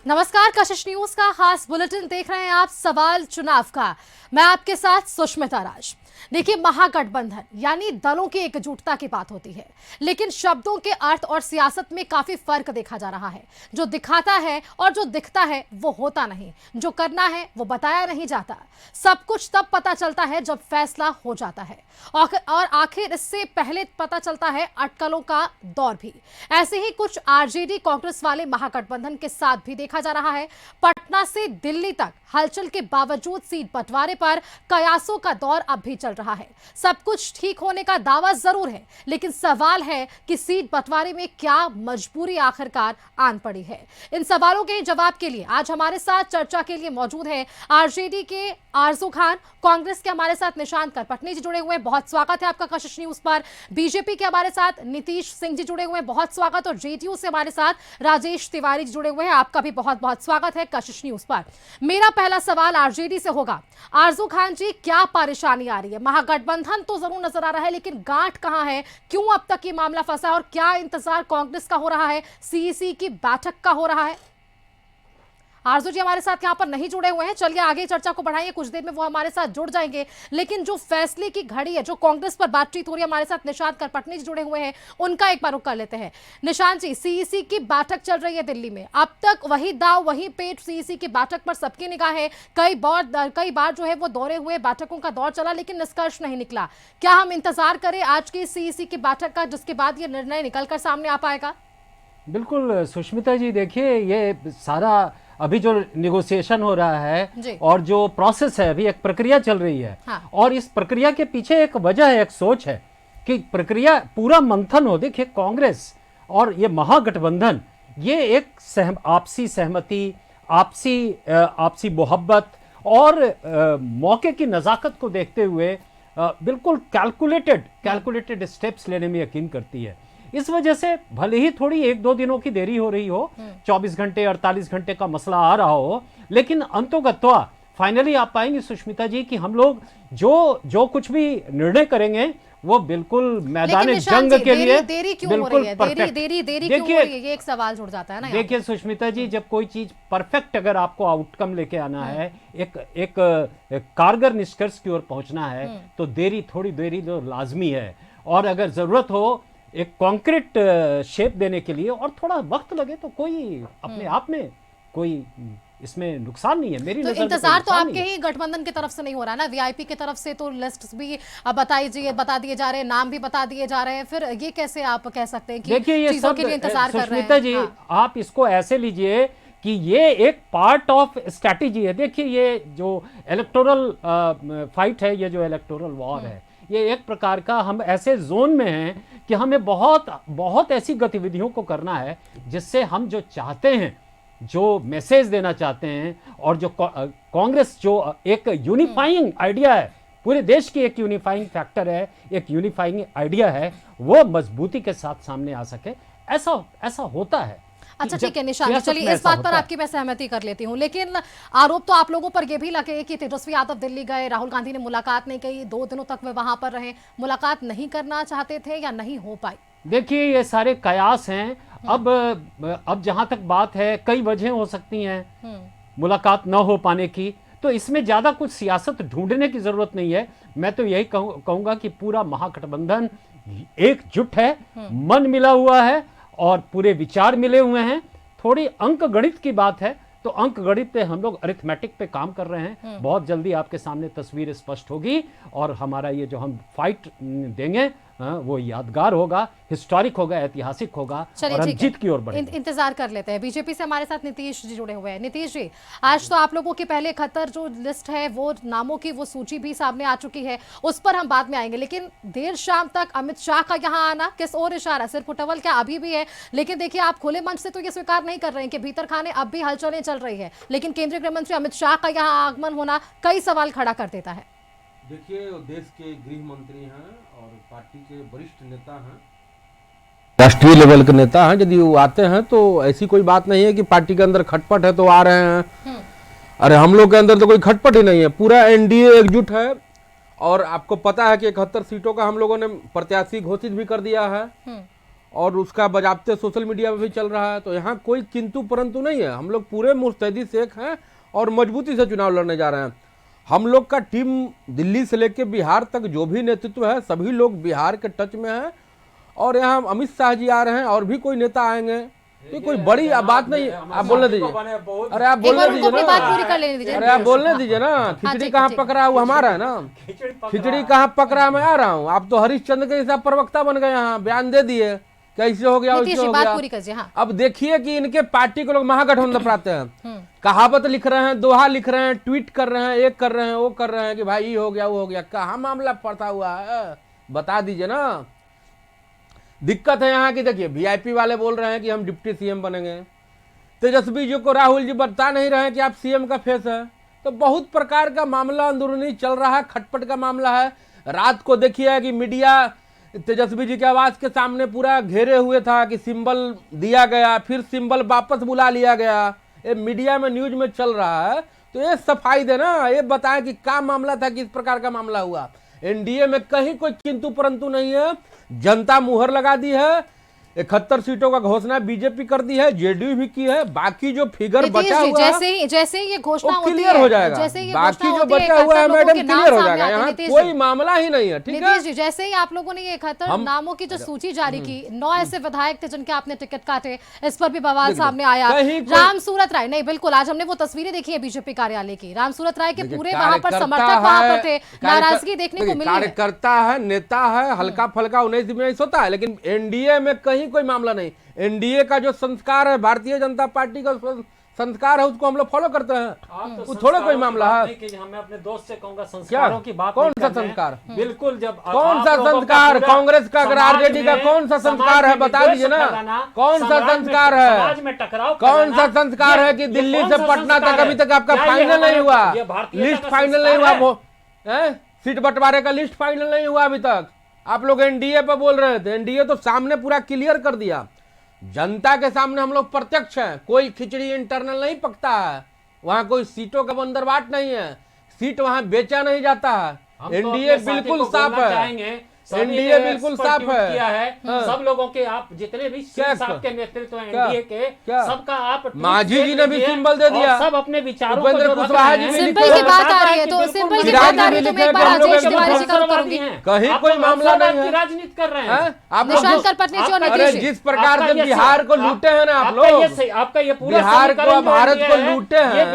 नमस्कार, कशिश न्यूज का खास बुलेटिन देख रहे हैं आप। सवाल चुनाव का, मैं आपके साथ सुष्मिता राज। देखिए, महागठबंधन यानी दलों की एकजुटता की बात होती है, लेकिन शब्दों के अर्थ और सियासत में काफी फर्क देखा जा रहा है। जो दिखाता है और जो दिखता है वो होता नहीं, जो करना है वो बताया नहीं जाता। सब कुछ तब पता चलता है जब फैसला हो जाता है, और आखिर इससे पहले पता चलता है अटकलों का दौर भी। ऐसे ही कुछ आरजेडी कांग्रेस वाले महागठबंधन के साथ भी देखा जा रहा है। पटना से दिल्ली तक हलचल के बावजूद सीट बंटवारे पर कयासों का दौर अब भी चल रहा है। सब कुछ ठीक होने का दावा जरूर है, लेकिन सवाल है कि सीट बंटवारे में क्या मजबूरी आखिरकार आन पड़ी है। इन सवालों के जवाब के लिए आज हमारे साथ चर्चा के लिए मौजूद है आरजेडी के आरजू खान, कांग्रेस के हमारे साथ निशांत करपटनी जी जुड़े हुए हैं, बहुत स्वागत है आपका कशिश न्यूज पर। बीजेपी के हमारे साथ नीतीश सिंह जी जुड़े हुए हैं, बहुत स्वागत। और जेडीयू से हमारे साथ राजेश तिवारी जी जुड़े हुए हैं, आपका भी बहुत बहुत स्वागत है कशिश न्यूज पर। मेरा पहला सवाल आरजेडी से होगा। आरजू खान जी, क्या परेशानी आ रही है? महागठबंधन तो जरूर नजर आ रहा है, लेकिन गांठ कहां है? क्यों अब तक ये मामला फंसा है और क्या इंतजार कांग्रेस का हो रहा है, सीईसी की बैठक का हो रहा है? आरजू जी हमारे साथ यहाँ पर नहीं जुड़े हुए हैं, चलिए आगे चर्चा को बढ़ाइए, कुछ देर में वो हमारे साथ जुड़ जाएंगे। लेकिन जो फैसले की घड़ी है, जो कांग्रेस पर बातचीत हो रही है, हमारे साथ निशांत करपटनी जी जुड़े हुए हैं, उनका एक बार रुख कर लेते हैं। निशांत जी, सीईसी की बैठक चल रही है दिल्ली में, अब तक वही दाव वही पेट, सीईसी की बैठक पर सबकी निगाह है। कई बार जो है वो दौरे हुए, बैठकों का दौर चला, लेकिन निष्कर्ष नहीं निकला। क्या हम इंतजार करें आज की सीईसी की बैठक का, जिसके बाद ये निर्णय निकलकर सामने आ पाएगा? बिल्कुल सुष्मिता जी, देखिए ये सारा अभी जो निगोशिएशन हो रहा है और जो प्रोसेस है, अभी एक प्रक्रिया चल रही है। हाँ। और इस प्रक्रिया के पीछे एक वजह है, एक सोच है कि प्रक्रिया पूरा मंथन हो। देखिए, कांग्रेस और ये महागठबंधन, ये एक आपसी सहमति, आपसी मोहब्बत और मौके की नज़ाकत को देखते हुए बिल्कुल कैलकुलेटेड स्टेप्स लेने में यकीन करती है। इस वजह से भले ही थोड़ी 1-2 दिनों की देरी हो रही हो, 24 घंटे 48 घंटे का मसला आ रहा हो, लेकिन अंतोगत्वा फाइनली आप पाएंगे सुष्मिता जी कि हम लोग जो कुछ भी निर्णय करेंगे वो बिल्कुल मैदान जंग के लिए देरी क्यों हो रही है? देरी क्यों हो रही है? ये एक सवाल जुड़ जाता है ना। देखिए सुष्मिता जी, जब कोई चीज परफेक्ट अगर आपको आउटकम लेके आना है, एक कारगर निष्कर्ष की ओर पहुंचना है, तो थोड़ी देरी तो लाजमी है। और अगर जरूरत हो एक कॉन्क्रीट शेप देने के लिए और थोड़ा वक्त लगे, तो कोई अपने आप में कोई इसमें नुकसान नहीं है। मेरी तो इंतजार तो आपके ही गठबंधन की तरफ से नहीं हो रहा है ना, वीआईपी की तरफ से तो लिस्ट भी बता दिए जा रहे हैं, नाम भी बता दिए जा रहे हैं, फिर ये कैसे आप कह सकते हैं कि देखिए ये चीजों सब के लिए इंतजार कर रहे हैं? जी हाँ। आप इसको ऐसे लीजिए कि ये एक पार्ट ऑफ स्ट्रैटेजी है। देखिए, ये जो इलेक्टोरल फाइट है, ये जो इलेक्टोरल वॉर है, ये एक प्रकार का, हम ऐसे जोन में हैं कि हमें बहुत ऐसी गतिविधियों को करना है जिससे हम जो चाहते हैं, जो मैसेज देना चाहते हैं, और जो कांग्रेस जो एक यूनिफाइंग आइडिया है, पूरे देश की एक यूनिफाइंग फैक्टर है, एक यूनिफाइंग आइडिया है, वो मजबूती के साथ सामने आ सके, ऐसा होता है। अच्छा ठीक है निशांत, चलिए इस बात पर आपकी मैं सहमति कर लेती हूँ, लेकिन आरोप तो आप लोगों पर यह भी लगे कि तेजस्वी यादव दिल्ली गए, राहुल गांधी ने मुलाकात नहीं की, 2 दिनों तक वे वहां पर रहे, मुलाकात नहीं करना चाहते थे या नहीं हो पाई? देखिए, ये सारे कयास हैं। अब जहां तक बात है, कई वजह हो सकती हैं मुलाकात न हो पाने की, तो इसमें ज्यादा कुछ सियासत ढूंढने की जरूरत नहीं है। मैं तो यही कहूंगा कि पूरा महागठबंधन एकजुट है, मन मिला हुआ है और पूरे विचार मिले हुए हैं। थोड़ी अंक गणित की बात है, तो अंक गणित पे हम लोग अरिथमेटिक पे काम कर रहे हैं। बहुत जल्दी आपके सामने तस्वीर स्पष्ट होगी और हमारा ये जो हम फाइट देंगे वो यादगार होगा, हिस्टोरिक होगा, ऐतिहासिक होगा और हम जीत की ओर बढ़ेंगे। इंतजार कर लेते हैं। बीजेपी से हमारे साथ नीतीश जी जुड़े हुए हैं। नीतीश जी, आज तो आप लोगों के पहले 71 जो लिस्ट है, वो नामों की वो सूची भी सामने आ चुकी है, उस पर हम बाद में आएंगे, लेकिन देर शाम तक अमित शाह का यहाँ आना किस ओर इशारा? सिर्फ उठवल क्या अभी भी है? लेकिन देखिए, आप खुले मंच से तो ये स्वीकार नहीं कर रहे हैं कि भीतर खाने अब भी हलचलें चल रही है, लेकिन केंद्रीय गृह मंत्री अमित शाह का यहाँ आगमन होना कई सवाल खड़ा कर देता है। देखिए, देश के गृह मंत्री हैं और पार्टी के वरिष्ठ नेता हैं, राष्ट्रीय लेवल के नेता हैं। यदि वो आते हैं तो ऐसी कोई बात नहीं है कि पार्टी के अंदर खटपट है तो आ रहे हैं। अरे हम लोग के अंदर तो कोई खटपट ही नहीं है, पूरा एनडीए एकजुट है। और आपको पता है कि 71 सीटों का हम लोगों ने प्रत्याशी घोषित भी कर दिया है और उसका बजाबते सोशल मीडिया पे भी चल रहा है। तो यहाँ कोई किंतु परंतु नहीं है, हम लोग पूरे मुस्तैदी से एक हैं और मजबूती से चुनाव लड़ने जा रहे हैं। हम लोग का टीम दिल्ली से लेकर बिहार तक जो भी नेतृत्व है सभी लोग बिहार के टच में है। और यहाँ अमित शाह जी आ रहे हैं और भी कोई नेता आएंगे, तो कोई बड़ी बात नहीं। आप बोलने दीजिए, अरे आप बोलने दीजिए ना, अरे आप बोलने दीजिए ना। खिचड़ी कहाँ पक रहा है वो हमारा है ना, खिचड़ी कहाँ पक रहा है मैं आ रहा हूँ। आप तो हरिश्चंद्र के हिसाब प्रवक्ता बन गए, यहाँ बयान दे दिए कैसे हो गया वैसे हो गया। हाँ। अब देखिए कि इनके पार्टी को लोग महागठबंधन अपनाते हैं, कहावत लिख रहे हैं, दोहा लिख रहे हैं, ट्वीट कर रहे हैं, एक कर रहे हैं, वो कर रहे हैं कि भाई ये हो गया वो हो गया। कहाँ मामला पड़ता हुआ है बता दीजिए ना। दिक्कत है यहाँ की, देखिए वीआईपी वाले बोल रहे हैं कि हम डिप्टी सीएम बनेंगे, तेजस्वी जी को राहुल जी बता नहीं रहे हैं कि आप सीएम का फेस है। तो बहुत प्रकार का मामला अंदरूनी चल रहा है, खटपट का मामला है। रात को देखिए कि मीडिया तेजस्वी जी के आवास के सामने पूरा घेरे हुए था कि सिंबल दिया गया, फिर सिंबल वापस बुला लिया गया। ये मीडिया में न्यूज में चल रहा है, तो ये सफाई देना, ये बताएं कि क्या मामला था, किस प्रकार का मामला हुआ। एनडीए में कहीं कोई किंतु परंतु नहीं है। जनता मुहर लगा दी है, 71 सीटों का घोषणा बीजेपी कर दी है, जेडीयू भी की है। बाकी जो फिगर बचा हुआ है जैसे ये घोषणा होती क्लियर हो जाएगा, बाकी जो बचा हुआ है मैडम क्लियर हो जाएगा। यहाँ कोई मामला ही नहीं है, ठीक है। जैसे ही आप लोगों ने ये 71 नामों की जो सूची जारी की, 9 ऐसे विधायक थे जिनके आपने टिकट काटे, इस पर भी बवाल सामने आया। राम सूरत राय, नहीं बिल्कुल, आज हमने वो तस्वीरें देखी है बीजेपी कार्यालय की, राम सूरत राय के पूरे वहां पर समर्थक वहां पर थे, नाराजगी देखने को मिली। कार्यकर्ता है, नेता है, हल्का फल्का 19 होता है, लेकिन एनडीए में कहीं कोई मामला नहीं। एनडीए का जो संस्कार है, भारतीय जनता पार्टी का संस्कार है, उसको हम लोग फॉलो करते हैं। वो थोड़ा कोई मामला है कि मैं अपने दोस्त से कहूंगा संस्कारों की बात। कौन सा संस्कार? बिल्कुल, जब कौन सा संस्कार? कांग्रेस का अगर आरजेडी का कौन सा संस्कार है बता दीजिए ना, कौन सा संस्कार है? समाज में टकराव कौन सा संस्कार है कि दिल्ली से पटना तक अभी तक आपका फाइनल नहीं हुआ, लिस्ट फाइनल नहीं हुआ, सीट बंटवारे का लिस्ट फाइनल नहीं हुआ अभी तक। आप लोग एनडीए पे बोल रहे थे, एनडीए तो सामने पूरा क्लियर कर दिया, जनता के सामने हम लोग प्रत्यक्ष हैं। कोई खिचड़ी इंटरनल नहीं पकता है, वहां कोई सीटों का बंदरबाट नहीं है, सीट वहां बेचा नहीं जाता है। एनडीए बिल्कुल साफ है, एनडीए बिल्कुल साफ है। सब लोगों के आप जितने भी साहब के नेतृत्व एनडीए के, सबका आप मांझी जी ने भी सिंबल दे दिया, सब अपने विचारों को जो कुशवाहा जी भी सिंबल की बात आ रही है, तो सिंबल की बात आ रही है तो मैं एक बार राजेश तिवारी जी का करूंगी। कहीं कोई मामला नहीं है, राजनीति कर रहे हैं आप निशांत करपटनी जी और नीतीश जी। जिस प्रकार से बिहार को लूटे हैं ना आप लोग, आपका ये पूरा बिहार को, भारत को लूटे हैं,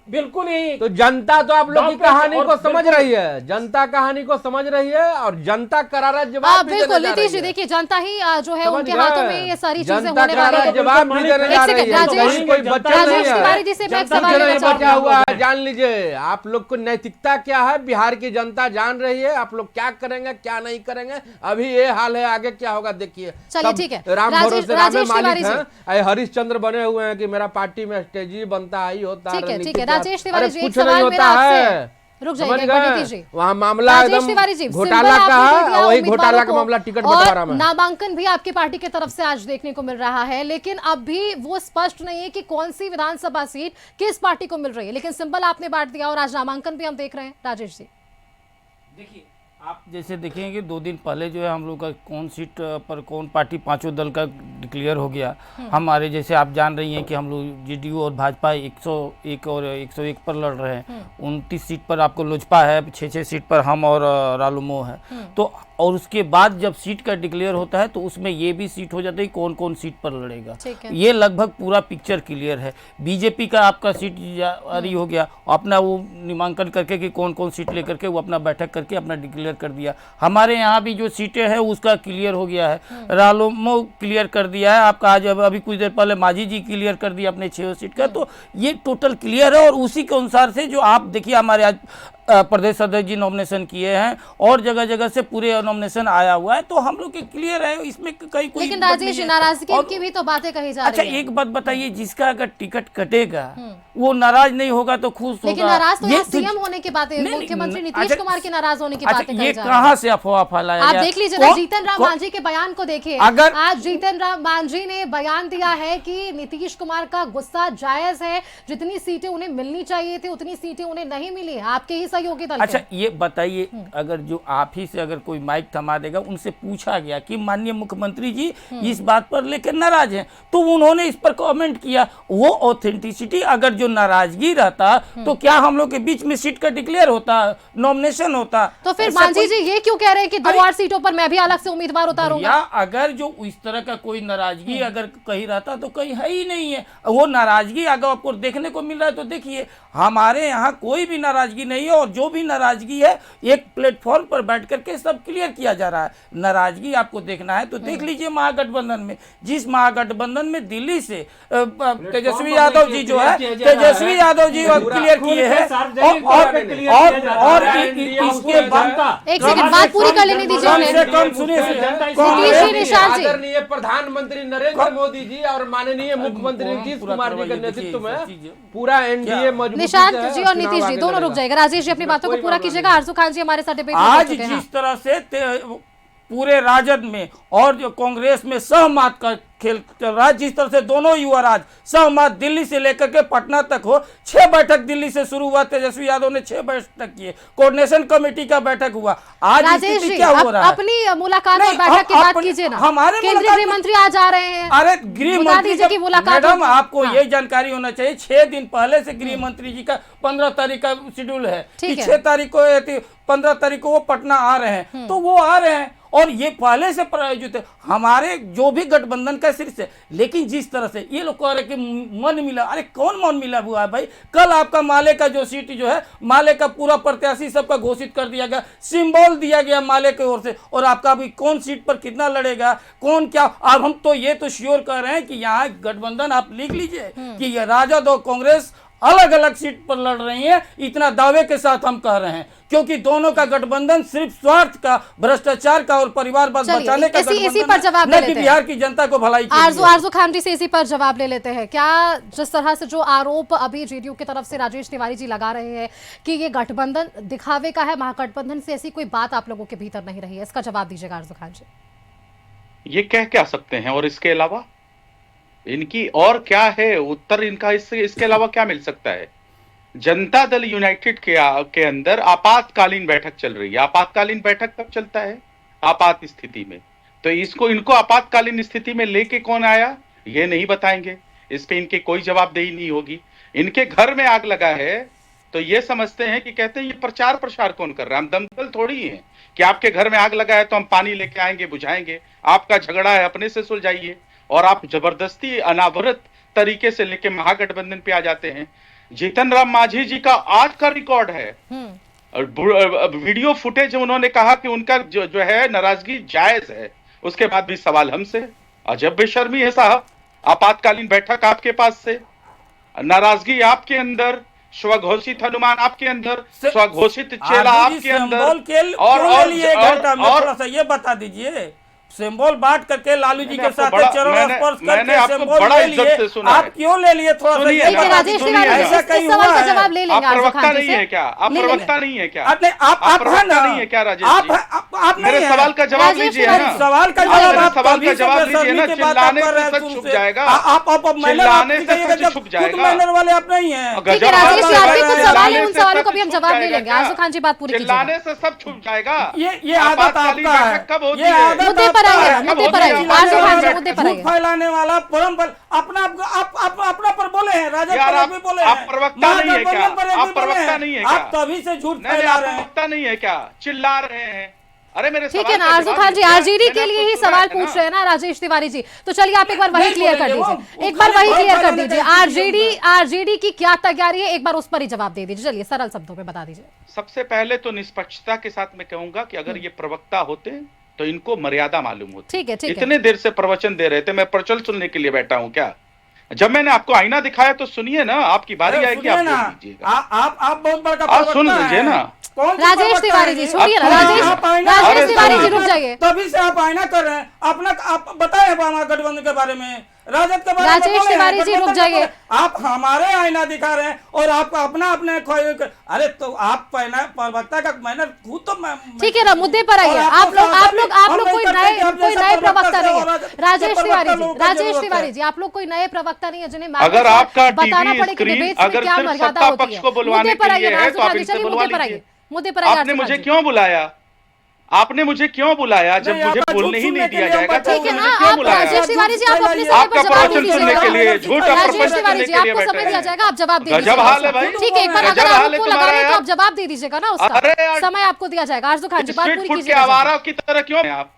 बिल्कुल ही। तो जनता तो आप लोग की कहानी को समझ रही है, जनता कहानी को समझ रही है और जनता करारा जवाब। बिल्कुल नीतीश जी, देखिए जनता ही जो है उनके हाथों में ये सारी चीजें होने वाली है। जवाब भी देने जा रही है, कोई बच्चा नहीं है, तिवारी जी से मैं एक सवाल नहीं बचा हुआ है। जान लीजिए आप लोग को नैतिकता क्या है, बिहार की जनता जान रही है। आप लोग क्या करेंगे क्या नहीं करेंगे, अभी ये हाल है, आगे क्या होगा देखिए। चलिए ठीक है, राम भरोसे राम मालिक है, हरिश्चंद्र बने हुए हैं कि मेरा पार्टी में स्टेजी बनता है, होता है। ठीक है राजेश तिवारी जी, कुछ नहीं होता है, रुक जाइए, वहाँ मामला एकदम घोटाला का है, वही घोटाला का मामला टिकट बंटवारा में। नामांकन भी आपकी पार्टी की तरफ से आज देखने को मिल रहा है, लेकिन अब भी वो स्पष्ट नहीं है कि कौन सी विधानसभा सीट किस पार्टी को मिल रही है, लेकिन सिंबल आपने बांट दिया और आज नामांकन भी हम देख रहे हैं। राजेश जी देखिए, आप जैसे देखेंगे कि 2 दिन पहले जो है हम लोग का कौन सीट पर कौन पार्टी पांचों दल का डिक्लेयर हो गया। हमारे जैसे आप जान रही हैं कि हम लोग जेडीयू और भाजपा 101 और 101 पर लड़ रहे हैं। 29 सीट पर आपको लोजपा है, 6 सीट पर हम और रालुमो है। तो और उसके बाद जब सीट का डिक्लेयर होता है तो उसमें ये भी सीट हो जाता है कौन कौन सीट पर लड़ेगा। ये लगभग पूरा पिक्चर क्लियर है। बीजेपी का आपका सीट जारी हो गया, अपना वो नामांकन करके कि कौन कौन सीट लेकर के वो अपना बैठक करके अपना डिक्लेयर कर दिया। हमारे यहाँ भी जो सीटें हैं उसका क्लियर हो गया है, रालोमो क्लियर कर दिया है आपका, आज अभी कुछ देर पहले मांझी जी क्लियर कर दिया अपने 6 सीट का। तो ये टोटल क्लियर है और उसी के अनुसार से जो आप देखिए हमारे आज प्रदेश अध्यक्ष जी नॉमिनेशन किए हैं और जगह जगह से पूरे नॉमिनेशन आया हुआ है, तो हम लोग के क्लियर है, इसमें कहीं कोई। लेकिन राजेश नाराजगी की भी तो बातें कही जा रही है। अच्छा एक बात बताइए, जिसका अगर टिकट कटेगा वो नाराज नहीं होगा तो खुश होगा। लेकिन नाराज तो यहाँ सीएम होने की बातें, मुख्यमंत्री नीतीश कुमार के नाराज होने की बातें ये कहाँ से अफवाह फैलाया? आप देख लीजिए ना, जीतन राम मांझी के बयान को देखिए। अगर आज जीतन राम मांझी ने बयान दिया है कि नीतीश कुमार का गुस्सा जायज है, जितनी सीटें उन्हें मिलनी चाहिए थी उतनी सीटें उन्हें नहीं मिली। आपके ही सहयोगी दल अच्छा के? ये बताइए, अगर जो आप ही से अगर कोई माइक थमा देगा, उनसे पूछा गया कि माननीय मुख्यमंत्री जी इस बात पर लेकर नाराज हैं, तो उन्होंने इस पर कमेंट किया। वो ऑथेंटिसिटी, अगर जो नाराजगी रहता तो क्या हम लोग के बीच में सीट का डिक्लेयर होता, नॉमिनेशन होता? तो फिर ऐसा मांझी कोई- जी ये क्यों कह रहे हैं कि 2 अरे- और सीटों पर मैं भी अलग से उम्मीदवार उतारूंगा? या अगर जो इस तरह का कोई नाराजगी अगर कहीं रहता तो कहीं है ही नहीं है। वो नाराजगी अगर आपको देखने को मिल रहा है तो देखिए, हमारे यहाँ कोई भी नाराजगी नहीं है, और जो भी नाराजगी है एक प्लेटफॉर्म पर बैठ करके सब क्लियर किया जा रहा है। नाराजगी आपको देखना है तो देख लीजिए महागठबंधन में, जिस महागठबंधन में दिल्ली से तेजस्वी यादव जी जो है, तेजस्वी यादव जी क्लियर किए हैं, और इसके बाद एक सेकंड बात पूरी कर लेने दीजिए कम से उन्हें। कम सुनिए, नीतीश जी, निशांत जी। आदरणीय प्रधानमंत्री नरेंद्र मोदी जी और माननीय मुख्यमंत्री नीतीश पूरा कुमार जी के करवाइए, नेतृत्व देखिए, में चीजें। पूरा एनडीए मजबूत निशांत जी और नीतीश जी दोनों रुक जाएगा। राजेश जी अपनी बातों को पूरा कीजिएगा। आरजू खान जी हमारे साथ डिबेट में आज जुड़ चुके हैं। जिस तरह से पूरे राजद में और जो कांग्रेस में सहमत का खेल चल रहा है, जिस तरह से दोनों युवा राज सहमत दिल्ली से लेकर के पटना तक हो, 6 बैठक दिल्ली से शुरू हुआ, तेजस्वी यादव ने 6 बैठक किए, कोऑर्डिनेशन कमेटी का बैठक हुआ। आज राजेश स्थिति जी क्या हो रहा है? अपनी मुलाकात और नहीं, बैठक की बात अपनी- कीजिए ना। हमारे केंद्रीय मुलाकात गृह में- मंत्री आज आ रहे हैं। अरे गृह बता मंत्री दीजिए कि मुलाकात मैडम, हो- आपको हाँ। ये जानकारी होना चाहिए, 6 दिन पहले से गृह मंत्री जी का 15 तारीख का शेड्यूल है ठीक कि है। 6 तारीख को 15 तारीख को वो पटना आ रहे हैं, तो वो आ रहे हैं और ये पहले से प्रायोजित है हमारे जो भी गठबंधन का शीर्ष है। लेकिन जिस तरह से ये लोग कह रहे कि मन मिला, अरे कौन मन मिला हुआ है भाई? कल आपका माले का जो सीट जो है, माले का पूरा प्रत्याशी सबका घोषित कर दिया गया, सिंबल दिया गया माले की ओर से, और आपका अभी कौन सीट पर कितना लड़ेगा, कौन क्या। अब हम तो ये तो श्योर कर रहे हैं कि यहाँ गठबंधन आप लिख लीजिए कि ये राजद और कांग्रेस अलग अलग सीट पर लड़ रही हैं, इतना दावे के साथ हम कह रहे हैं, क्योंकि दोनों का गठबंधन सिर्फ स्वार्थ का, भ्रष्टाचार का और परिवारवाद चलिए, बचाने का इसी गठबंधन पर जवाब ले है, न कि लेते हैं। बिहार की जनता को भलाई के लिए। आरजू खान जी से इसी पर जवाब ले लेते हैं। क्या जिस तरह से जो आरोप अभी जेडीयू की तरफ से राजेश तिवारी जी लगा रहे हैं कि ये गठबंधन दिखावे का है, महागठबंधन से ऐसी कोई बात आप लोगों के भीतर नहीं रही है, इसका जवाब दीजिएगा आरजू खान जी। ये कह क्या सकते हैं, और इसके अलावा इनकी और क्या है उत्तर इनका? इसके अलावा क्या मिल सकता है? जनता दल यूनाइटेड के अंदर आपातकालीन बैठक चल रही है। आपातकालीन बैठक कब चलता है? आपात स्थिति में। तो इनको आपातकालीन स्थिति में लेके कौन आया, ये नहीं बताएंगे, इस पे इनके कोई जवाबदेही नहीं होगी। इनके घर में आग लगा है तो ये समझते हैं कि कहते हैं ये प्रचार प्रसार कौन कर रहा है? हम दमकल थोड़ी है कि आपके घर में आग लगा है तो हम पानी लेके आएंगे, बुझाएंगे। आपका झगड़ा है, अपने से सुलझाइए, और आप जबरदस्ती अनावृत तरीके से लेके महागठबंधन पे आ जाते हैं। जीतन राम मांझी जी का आज का रिकॉर्ड है, और वीडियो फुटेज उन्होंने कहा कि उनका जो है नाराजगी जायज है, उसके बाद भी सवाल हमसे। अजब बेशर्मी है साहब। आपातकालीन बैठक आपके पास से, नाराजगी आपके अंदर, स्वघोषित हनुमान आपके अंदर, स्वघोषित चेला आपके अंदर, और थोड़ा सा ये बता दीजिए, सिंबल बांट करके लालू जी के साथ चरण स्पर्श करके सिंबल बड़ा ले इज्जत लिए, से सुना आप है। क्यों ले लिए? थोड़ा सा ये बता राजेश दीजिए, तिवारी ऐसा इस कहीं सवाल हुआ का है? जवाब ले आप लेंगे आरजू प्रवक्ता खान जी नहीं से। है क्या? आप ले प्रवक्ता लेंगे। नहीं है क्या? आप है प्रवक्ता ना? नहीं है क्या राजेश आप जी? आप नहीं मेरे है। सवाल का जवाब राजेश लीजिए तिवारी, ना। सवाल का आप जवाब मेरे आप सवाल तभी का से जवाब लीजिए बेशर्मी ना। की बात चिल्लाने कर रहे से हैं सच शुरू छुप से। जाएगा। आप चिल्लाने से सच छुप खुद जाएगा। मैनर वाले आप नहीं हैं। ठीक है राजेश जी, आपके कुछ सवाल है, उन सवालों को भी हम जवाब ले लेंगे। आरजू खान जी बात पूरी कीजिए। चिल्लाने से सब छुप जाएगा। ये आदत आपातकालीन आपका है। बैठक कब होती ये है? आदत मुद्दे पर आपका आइए, है। मुद्दे पर आइए। आरजू खान जी मुद्दे पर झूठ आइए। फैलाने वाला परम पर अपना पर बोले हैं, राजद यार, पर भी बोले आप हैं, प्रवक्ता नहीं है क्या? महागठबंधन पर एक आप भी बोले प्रवक्ता हैं। नहीं है आप क्या? तभी से झूठ नहीं, फैला आप रहे हैं। प्रवक्ता नहीं है क्या? चिल्ला रहे हैं। अरे मेरे ठीक सवाल है ना का आरजू जवाब खान जी, दीजिए। आरजेडी के मैंने लिए आपको ही सुना सवाल है ना। पूछ रहे हैं ना राजेश तिवारी जी, तो चलिए आप एक बार वही नहीं क्लियर कर बोलेंगे, दीजिए, वो एक बार खाली वही भर क्लियर कर भरने दीजिए। का आरजेडी की क्या तैयारी है, एक बार उस पर ही जवाब दे दीजिए। चलिए सरल शब्दों में बता दीजिए। सबसे पहले तो निष्पक्षता के साथ मैं कहूंगा कि अगर ये प्रवक्ता होते तो इनको मर्यादा मालूम होती। ठीक है, ठीक है। इतने देर से प्रवचन दे रहे थे, मैं प्रचल सुनने के लिए बैठा हूं क्या? जब मैंने आपको आईना दिखाया तो सुनिए ना, आपकी बारी अरे आएगी, सुनिए आप ना, बोल दीजिएगा। आप बहुत बड़ा आप सुन लीजिए ना। राजेश तिवारी जी छोड़िए ना, राजेश तिवारी जी रुक जाइए। तभी से आप आईना कर रहे हैं, आप बताए महागठबंधन के बारे में, राजद के बारे में राजेश बोले हैं, तिवारी जी, रुक गठबंधन जाइए। के बारे- आप हमारे आईना दिखा रहे हैं और आपका अपना अपने अरे तो आप प्रवक्ता का मैंने खुद तो ठीक है ना, मुद्दे पर आइए। आप लोग कोई नए प्रवक्ता नहीं है। राजेश तिवारी जी, आप लोग कोई नए प्रवक्ता नहीं है जिन्हें अगर आपका बताना टीवी पड़े कि स्क्रीन डिबेट्स में अगर क्या सिर्फ मर्यादा सत्ता होती पक्ष है। को बुलवाने मुद्दे पर के आइए लिए है आरजू तो आप खान जी, इनसे चलिए बुलवा मुद्दे पर आइए, लीजिए। मुद्दे पर आइए आपने आरजू मुझे खान जी। क्यों बुलाया? आपने मुझे क्यों बुलाया? जब नहीं, मुझे आपका बोलने झूठ ही नहीं सुनने दिया के लिए जाएगा हम तो ठीक है मुझे ना, क्यों आप बुलाया? राजेश तिवारी जी, आप अपने समय आपका पर जवाब प्रवचन दीजिएगा। सुनने के लिए, झूठा राजेश प्रवचन तिवारी सुनने जी, के लिए आपको बैठे समय दिया हैं। जाएगा, आप जवाब दे गजब दीजिएगा। हाल है भाई। ठीक है, एक बार गजब अगर हाल आप है उसको लगा तुम्हारा रहे हैं तो यार। आप जवाब दे दीजिएगा ना उसका। अरे यार, समय आपको दिया जाएगा। आरजू खान जी, बात स्ट्रीट पूरी फूड के कीजिएगा। आवारा की तरह क्यों हैं आप?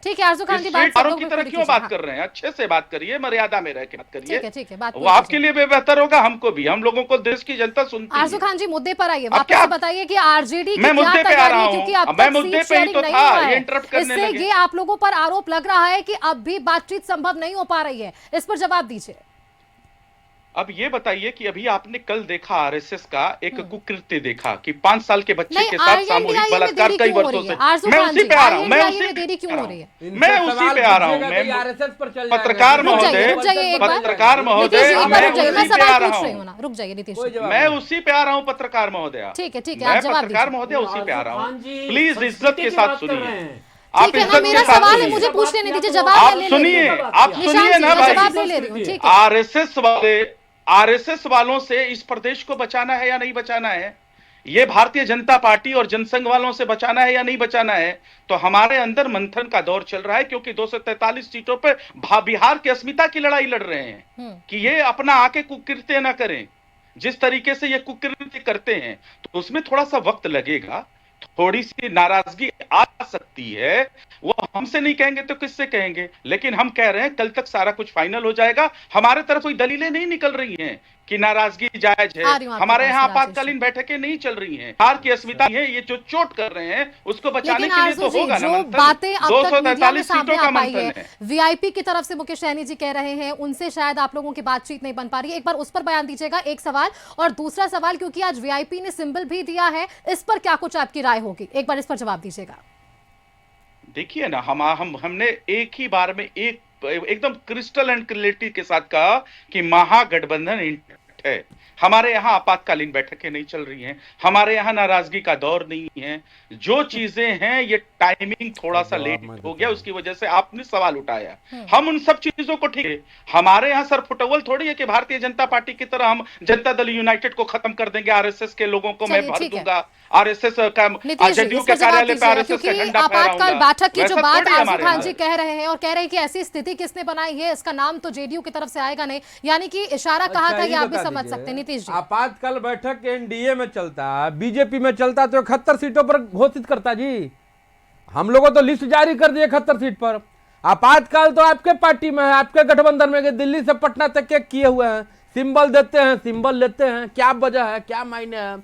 ठीक है आरजू खान जी, बात स्ट्रीट आवारों सब की लोग तरह पूरी क्यों कीजिए। बात कर रहे हैं? अच्छे से बात करिए, मर्यादा में रह के बात करिए। ठीक है, बात वो पूरी आपके कीजिए। लिए भी बेहतर होगा, हमको भी। हम लोगों को देश की जनता सुनती आरजू है। खान जी, मुद्दे पर आइए। अब वापस क्या? से बताइए कि आरजेडी की मैं क्या मुद्दे पे आ तैयारी रहा है, हूं। क्योंकि अब मैं तक मुद्दे सीट पे ही शेयरिंग तो नहीं था, हुआ ये है। इंटरप्ट करने इससे लगे। ये आप लोगों पर आरोप लग रहा है कि अब भी बातचीत संभव नहीं हो पा रही है। इस पर जवाब दीजिए। अब ये बताइए कि अभी आपने कल देखा आरएसएस का एक कुकृत्य देखा कि 5 साल के बच्चे नहीं, के साथ सामूहिक INDIA में बलात्कार देरी कई क्यों हो वर्षों रही से। है? आरजू मैं खान उसी जी, पे आ रहा हूं, मैं INDIA उसी में देरी क्यों हो रही है? मैं उसी पे आ रहा हूं। मैं आरएसएस पर चल पत्रकार रुक जाइए, महोदय, रुक जाइए एक बार। पत्रकार नीतीश महोदय, जी, एक बार मैं रुक जाइए, मैं उसी पे आ सवाल रहा पूछ रही हूं। हूँ ना। रुक जाइए नीतीश जी। मैं उसी पे आ रहा हूं पत्रकार महोदय। ठीक है, मैं आप जवाब पत्रकार दीजिए। महोदय उसी पे आ रहा हूं। खान जी, प्लीज इज्जत संस्कृति के की साथ बात कर रहे सुनिए। हैं। आप ठीक है ना, इज्जत मेरा के साथ सवाल है, सुनिए। मुझे पूछने नहीं दीजिए, जवाब आप मैं ले सुनिए, रही हूँ। आप निशांत सुनिए जी, ना मैं भाई। जवाब ले रही हूँ। ठीक है, आरएसएस वालों से इस प्रदेश को बचाना है या नहीं बचाना है? ये भारतीय जनता पार्टी और जनसंघ वालों से बचाना है या नहीं बचाना है? तो हमारे अंदर मंथन का दौर चल रहा है, क्योंकि 243 सीटों पर बिहार की अस्मिता की लड़ाई लड़ रहे हैं कि ये अपना आके कुकृत्य ना करें। जिस तरीके से ये कुकृत्य करते हैं तो उसमें थोड़ा सा वक्त लगेगा, थोड़ी सी नाराजगी आ सकती है। वो हमसे नहीं कहेंगे तो किससे कहेंगे? लेकिन हम कह रहे हैं कल तक सारा कुछ फाइनल हो जाएगा। हमारे तरफ कोई दलीलें नहीं निकल रही हैं कि नाराजगी जायज है। आ रही हूं आपके हमारे पास, यहाँ राजेश आपातकालीन बैठकें नहीं चल रही हैं। हार की अस्मिता है, ये जो चोट कर रहे हैं उसको बचाने लेकिन के लिए आरजू तो जी, होगा ना जो मंथन। बातें अब तक मीडिया में 243 सामने सीटों का आ पाई मंथन है। वीआईपी की तरफ से मुकेश सहनी जी कह रहे हैं, उनसे शायद आप लोगों की बातचीत नहीं बन पा रही है। एक बार उस पर बयान दीजिएगा, एक सवाल। और दूसरा सवाल, क्योंकि आज वीआईपी ने सिंबल भी दिया है, इस पर क्या कुछ आपकी राय होगी? एक बार इस पर जवाब दीजिएगा। देखिए ना, हमने एक ही बार में एकदम क्रिस्टल एंड क्लैरिटी के साथ कहा कि महागठबंधन इंटैक्ट है। हमारे यहाँ आपातकालीन बैठकें नहीं चल रही हैं, हमारे यहाँ नाराजगी का दौर नहीं है। जो चीजें हैं ये टाइमिंग थोड़ा सा लेट हो गया, उसकी वजह से आपने सवाल उठाया। हम उन सब चीजों को ठीक है। हमारे यहाँ सर फुटबॉल थोड़ी है कि भारतीय जनता पार्टी की तरह हम जनता दल यूनाइटेड को खत्म कर देंगे। आरएसएस के लोगों को मैं चलिए, भर ठीक है। दूंगा। आरएसएस का नीतीश जी, जदयू इस के पर जवाब कार्यालय पे दीजिएगा, आरएसएस का क्योंकि झंडा आपातकाल फहराऊंगा। बैठक की जो वैसा बात थोड़ी आरजू हमारे खान यहाँ जी है। कह रहे हैं और कह रहे हैं कि ऐसी स्थिति किसने बनाई है, इसका नाम तो जेडीयू की तरफ से आएगा नहीं, यानी कि इशारा कहा था, ये आप भी समझ सकते हैं। नीतीश जी, आपातकाल बैठक एनडीए में चलता, बीजेपी में चलता तो 71 सीटों पर घोषित करता जी। हम लोगों तो लिस्ट जारी कर दिए 71 सीट पर। आपातकाल तो आपके पार्टी में है, आपके गठबंधन में, दिल्ली से पटना तक के किए हुए हैं। सिंबल देते हैं, सिंबल लेते हैं, क्या वजह है, क्या मायने है?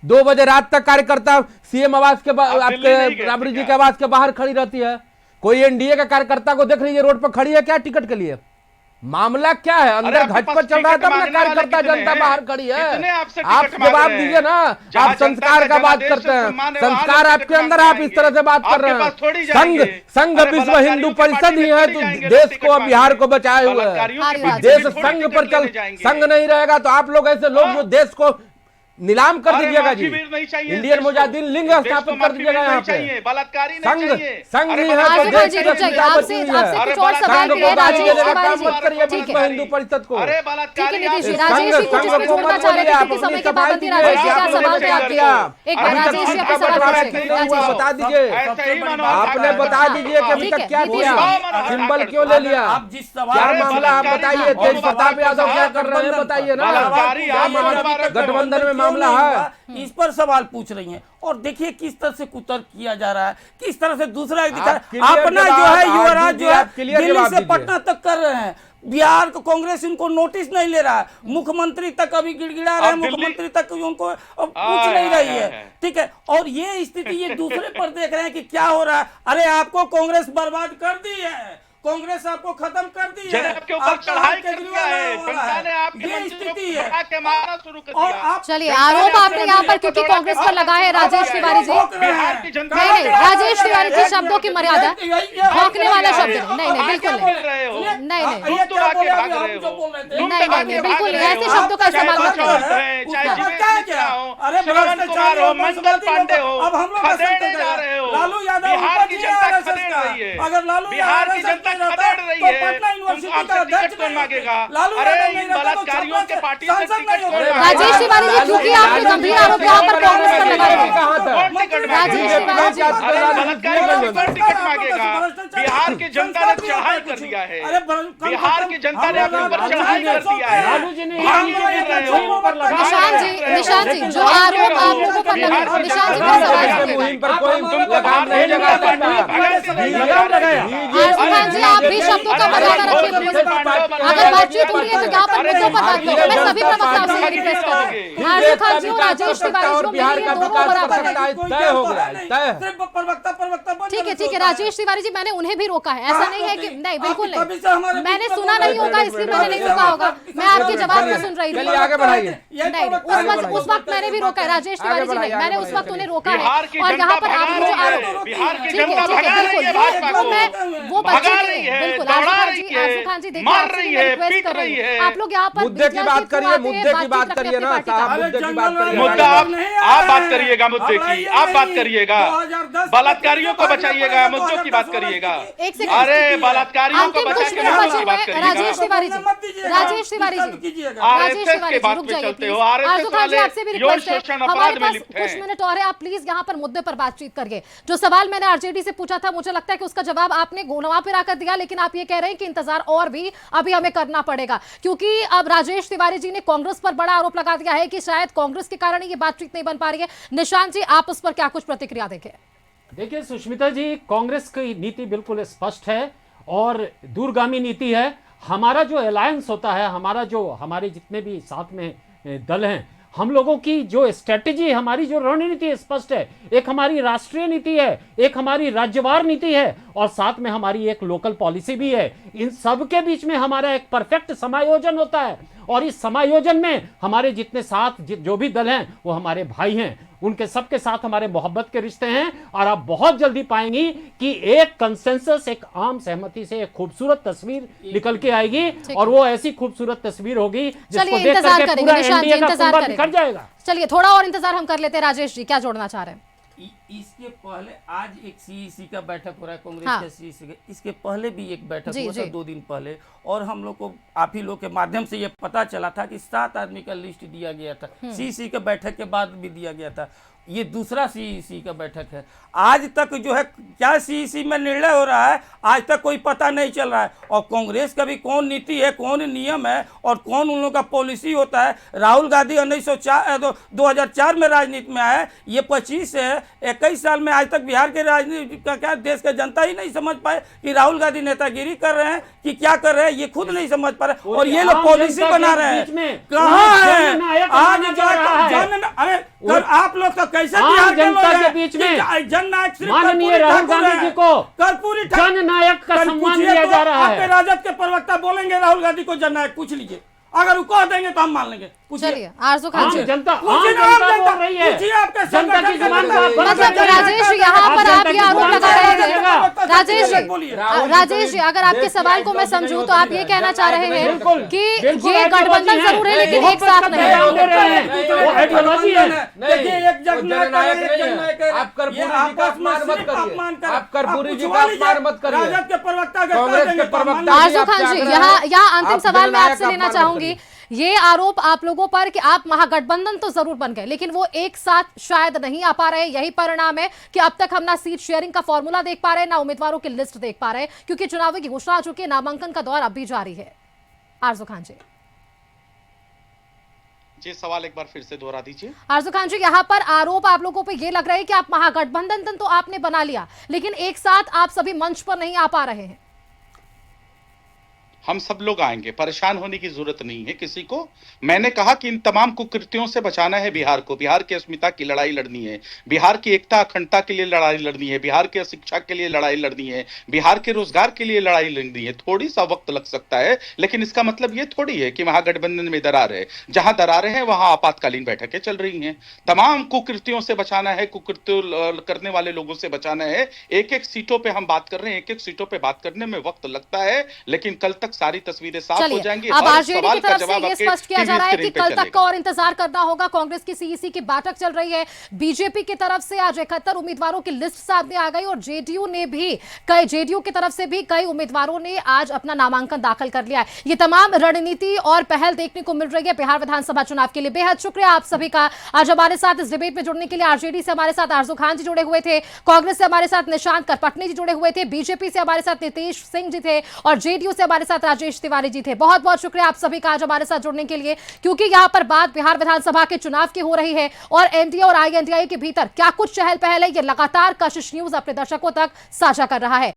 2 बजे रात तक कार्यकर्ता सीएम आवास के आपके राबड़ी जी के आवास के बाहर खड़ी रहती है। कोई एनडीए का कार्यकर्ता को देख लीजिए, रोड पर खड़ी है क्या टिकट के लिए? मामला क्या है? अंदर घटपट चल रहा है तब ना कार्यकर्ता जनता बाहर खड़ी है। आप जवाब दीजिए ना। आप संस्कार का बात करते हैं, संस्कार आपके अंदर, आप इस तरह से बात कर रहे हैं। संघ विश्व हिंदू परिषद ही है जो देश को, बिहार को बचाए हुए है। देश संघ पर चल, संघ नहीं रहेगा तो आप लोग ऐसे लोग जो देश को नीलाम कर दीजिएगा जी। इंडियन मुजाहिदीन लिंग स्थापित कर दीजिएगा यहाँ पे। संघ नहीं है तो देश की अस्मिता बची हुई है। कुछ और सवाल संघ भी है, को गाली राजेश देने का तिवारी काम जी। मत करिए ठीक विश्व है, हिंदू परिषद को। ठीक है नीतीश जी, संघ राजेश जी कुछ इसमें को जोड़ना मत चाह रहे थे, बोलिए, आप क्योंकि समय अपनी की पाबंदी। सफाई राजेश जी, कीजिए, क्या सवाल थे क्या आपके? किया? एक बार अभी तक राजेश जी सीट अपने का सवाल बंटवारा पूछिए। क्यों नहीं हुआ, राजेश बता दीजिए। आपने बता दीजिए कि अभी ठीक तक है, क्या नीतीश किया, जी। सिंबल क्यों ले लिया, आप जिस सवाल क्या पे मामला आप बताइए। तेज प्रताप यादव क्या कर रहे हैं बताइए ना। गठबंधन में मामला है, इस पर सवाल पूछ रही हैं। और देखिए किस तरह से कुतर्क किया जा रहा है, किस तरह से दूसरा एक दिखा, अपना जो है युवराज जो है दिल्ली से पटना तक कर रहे हैं। बिहार को कांग्रेस इनको नोटिस नहीं ले रहा है, मुख्यमंत्री तक अभी गिड़गिड़ा रहे हैं, मुख्यमंत्री तक उनको पूछ नहीं रही है। ठीक है, और ये स्थिति ये दूसरे पर देख रहे हैं कि क्या हो रहा है। अरे आपको कांग्रेस बर्बाद कर दी है, कांग्रेस आपको खत्म कर दी है। जनता के ऊपर चढ़ाई कर दिया है, जनता ने आपके मंत्री को उठा के मारना शुरू कर दिया। चलिए, आरोप आपने यहाँ पर क्योंकि कांग्रेस पर लगाए हैं राजेश तिवारी जी। बिहार की जनता नहीं, राजेश तिवारी जी, शब्दों की मर्यादा, भौंकने वाला शब्द नहीं, बिल्कुल नहीं, नहीं, तुम तो आके भाग रहे हो, नहीं, बिल्कुल नहीं, ऐसे शब्दों का इस्तेमाल मत करिए। चाहे जीवेश मिश्रा हो, श्रवण कुमार हो, मंगल पांडे हो, खदेड़े जा रहे हो। बिहार की जनता खदेड़ रही है, बिहार की जनता खदेड़ रही है। तुम आपसे टिकट कौन मांगेगा? अरे इन बलात्कारियों के पार्टी से टिकट कौन मांगेगा? राजेश तिवारी जी, क्योंकि आपने गंभीर आरोप यहाँ पर कांग्रेस पर लगाए हैं। कौन टिकट राजेश मांगेगा? तिवारी जी, अरे बलात्कारियों को कौन टिकट मांगेगा? बिहार की जनता ने चढ़ाई कर दिया है, बिहार की जनता ने अपने ऊपर चढ़ाई कर दिया है। लालू जी ने भाग क्यों गिर रहे हो? निशांत जी, जो आरोप आप लोगों पर लगा, निशांत जी का सवाल है। मुहिम पर कोई लगाम नहीं लगा सकता। लगाम लगाया। आजम जी, आप भी शब्दों का मर्यादा रखिए प्लीज। अगर बातचीत हो रही है तो यहाँ पर मुद्दों पर बात करो। मैं सभी प्रवक्ताओं से रिक्वेस्ट कर रही हूँ, आजम खान जी और राजेश तिवारी जी, बिहार का दोनों विकास बराबर कर सकता है। है, तय हो गया है, तय। ठीक है, राजेश तिवारी जी, मैंने उन्हें भी रोका है, ऐसा नहीं है कि नहीं, बिल्कुल नहीं, मैंने सुना नहीं होगा इसलिए मैंने नहीं रोका होगा, मैं आपके जवाब में सुन रही थी। चलिए आगे बढ़ाइए। नहीं, उस वक्त मैंने भी रोका है, राजेश तिवारी जी नहीं, मैंने उस वक्त उन्हें रोका है। और यहाँ पर आपने जो आरोप, बिहार की ठीक है, जनता भगा रही है भाजपा बिल्कुल, को, मैं वो बच्चे भगा के रही लिए, है, बिल्कुल, दौड़ा आजम रही खान है, जी, आजम खान जी, देखिए, मार आपसे रही मैं है, रिक्वेस्ट पीट कर रही रही हूँ, है। आप लोग यहाँ पर मुद्दे की बात करिए, मुद्दे की बात करिए ना साहब, मुद्दे की बात करिए। मुद्दा आप बात करिएगा, मुद्दे की आप बात करिएगा, बलात्कारियों को बचाइएगा, मुद्दों की बात करिएगा। एक सेकंड, अरे बलात्कारियों को अंतिम कुछ बचाइए, मिनट मुद्दों बचे की हुए बात हैं, राजेश करिएगा। तिवारी जी, राजेश तिवारी जी, राजेश आरएसएस तिवारी के जी, बात रुक पे जाइए चलते प्लीज। हो, आरएसएस आजम खान जी, वाले आपसे भी यौन रिक्वेस्ट है, शोषण हमारे अपराध में पास लिप्त कुछ हैं। मिनट और है, आप प्लीज यहाँ पर मुद्दे पर बातचीत करिए। जो सवाल मैंने आरजेडी से पूछा था, मुझे लगता है कि उसका जवाब आपने घुमा फिरा कर दिया, लेकिन आप ये कह रहे हैं कि इंतजार और भी अभी हमें करना पड़ेगा, क्योंकि अब राजेश तिवारी जी ने कांग्रेस पर बड़ा आरोप लगा दिया है कि शायद कांग्रेस के कारण ये बातचीत नहीं बन पा रही है। निशांत जी, आप उस पर क्या कुछ प्रतिक्रिया देंगे? देखिए सुष्मिता जी, कांग्रेस की नीति बिल्कुल स्पष्ट है और दूरगामी नीति है। हमारा जो अलायंस होता है, हमारे जितने भी साथ में दल हैं, हम लोगों की जो स्ट्रेटेजी, हमारी जो रणनीति स्पष्ट है। एक हमारी राष्ट्रीय नीति है, एक हमारी राज्यवार नीति है और साथ में हमारी एक लोकल पॉलिसी भी है। इन सब के बीच में हमारा एक परफेक्ट समायोजन होता है और इस समायोजन में हमारे जितने साथ जो भी दल हैं वो हमारे भाई हैं, उनके सबके साथ हमारे मोहब्बत के रिश्ते हैं और आप बहुत जल्दी पाएंगी कि एक कंसेंसस, एक आम सहमति से एक खूबसूरत तस्वीर निकल के आएगी और वो ऐसी खूबसूरत तस्वीर होगी जिसको देख करके पूरा एनडीए का कुंभा बिखर जाएगा। चलिए, थोड़ा और इंतजार हम कर लेते हैं। राजेश जी, क्या जोड़ना चाह रहे हैं? इसके पहले आज एक सीईसी का बैठक हो रहा है कांग्रेस हाँ। के सीईसी का, इसके पहले भी एक बैठक जी, हुआ था जी। 2 दिन पहले, और हम लोग को आप ही लोग के माध्यम से ये पता चला था कि 7 आदमी का लिस्ट दिया गया था। सीईसी के बैठक के बाद भी दिया गया था। ये दूसरा सीईसी का बैठक है। आज तक जो है क्या सीईसी में निर्णय हो रहा है, आज तक कोई पता नहीं चल रहा है। और कांग्रेस का भी कौन नीति है, कौन नियम है और कौन उन लोगों का पॉलिसी होता है। राहुल गांधी 2004 में राजनीति में आए, ये 21 साल में आज तक बिहार के राजनीति का क्या देश का जनता ही नहीं समझ पाए कि राहुल गांधी नेतागिरी कर रहे हैं कि क्या कर रहे हैं, ये खुद नहीं समझ पा रहे। और ये लोग पॉलिसी बना रहे हैं, कहाँ है आज अरे आप लोग तो कैसे बिहार के जनता लोग के बीच में जननायक माननीय राहुल गांधी जी को कर्पूरी जननायक का सम्मान दिया जा रहा आपके है। राजद के प्रवक्ता बोलेंगे राहुल गांधी को जननायक, पूछ लीजिए, अगर वो कह देंगे तो हम मान लेंगे। चलिए, आरजू खान जी, जनता पूछिए ना, बोल रही है, आपके जनता की जुबान का मतलब राजेश, यहाँ पर आप ये आरोप लगा रहे थे। राजेश जी, अगर आपके सवाल को मैं समझूं तो आप ये कहना चाह रहे हैं कि ये गठबंधन जरूर है लेकिन एक साथ नहीं है। देखिए, एक जननायक नहीं है। आप कर्पूरी जी का अपमान मत करिए, आप कर्पूरी जी का अपमान मत करिए। राजद के प्रवक्ता कांग्रेस के प्रवक्ता आरजू खान जी, यहाँ अंतिम सवाल मैं आपसे लेना चाहूंगी। ये आरोप आप लोगों पर कि आप महागठबंधन तो जरूर बन गए लेकिन वो एक साथ शायद नहीं आ पा रहे, यही परिणाम है कि अब तक हम ना सीट शेयरिंग का फॉर्मूला देख पा रहे, ना उम्मीदवारों की लिस्ट देख पा रहे, क्योंकि चुनाव की घोषणा आ चुकी है, नामांकन का दौर अब भी जारी है। आरजू खान जी, जी सवाल एक बार फिर से दोहरा दीजिए। आरजू खान जी, यहाँ पर आरोप आप लोगों पे ये लग रहा है कि आप महागठबंधन तो आपने बना लिया लेकिन एक साथ आप सभी मंच पर नहीं आ पा रहे हैं। हम सब लोग आएंगे, परेशान होने की जरूरत नहीं है किसी को। मैंने कहा कि इन तमाम कुकृत्यों से बचाना है बिहार को, बिहार की अस्मिता की लड़ाई लड़नी है, बिहार की एकता अखंडता के लिए लड़ाई लड़नी है, बिहार की शिक्षा के लिए लड़ाई लड़नी है, बिहार के रोजगार के लिए लड़ाई लड़नी है। थोड़ी सा वक्त लग सकता है, लेकिन इसका मतलब ये थोड़ी है कि महागठबंधन में दरार है। जहां दरारें हैं वहां आपातकालीन बैठकें चल रही हैं। तमाम कुकृत्यों से बचाना है, कुकृत्य करने वाले लोगों से बचाना है। एक एक सीटों पे हम बात कर रहे हैं, एक एक सीटों पे बात करने में वक्त लगता है, लेकिन कल तक सारी तस्वीरें साफ हो चलिए, जाएंगी। अब हर आरजेडी सवाल की का तरफ जवाब से ये आपके स्पष्ट किया जा टीवी रहा है कि स्क्रीन पे कल तक चलेगा। का और इंतजार करना होगा। कांग्रेस की सीईसी की बैठक चल रही है। बीजेपी की तरफ से आज 71 उम्मीदवारों की लिस्ट सामने आ गई और जेडीयू की तरफ से भी कई उम्मीदवारों ने आज अपना नामांकन दाखिल कर लिया है। ये तमाम रणनीति और पहल देखने को मिल रही है बिहार विधानसभा चुनाव के लिए। बेहद शुक्रिया आप सभी का आज हमारे साथ इस डिबेट में जुड़ने के लिए। आरजेडी से हमारे साथ आरजू खान जी जुड़े हुए थे, कांग्रेस से हमारे साथ निशांत करपटनी जी जुड़े हुए थे, बीजेपी से हमारे साथ नीतीश सिंह जी थे और जेडीयू से हमारे साथ राजेश तिवारी जी थे। बहुत बहुत शुक्रिया आप सभी का आज हमारे साथ जुड़ने के लिए, क्योंकि यहां पर बात बिहार विधानसभा के चुनाव की हो रही है और एनडीए और आईएनडीआई के भीतर क्या कुछ चहल पहल है, ये लगातार कशिश न्यूज अपने दर्शकों तक साझा कर रहा है।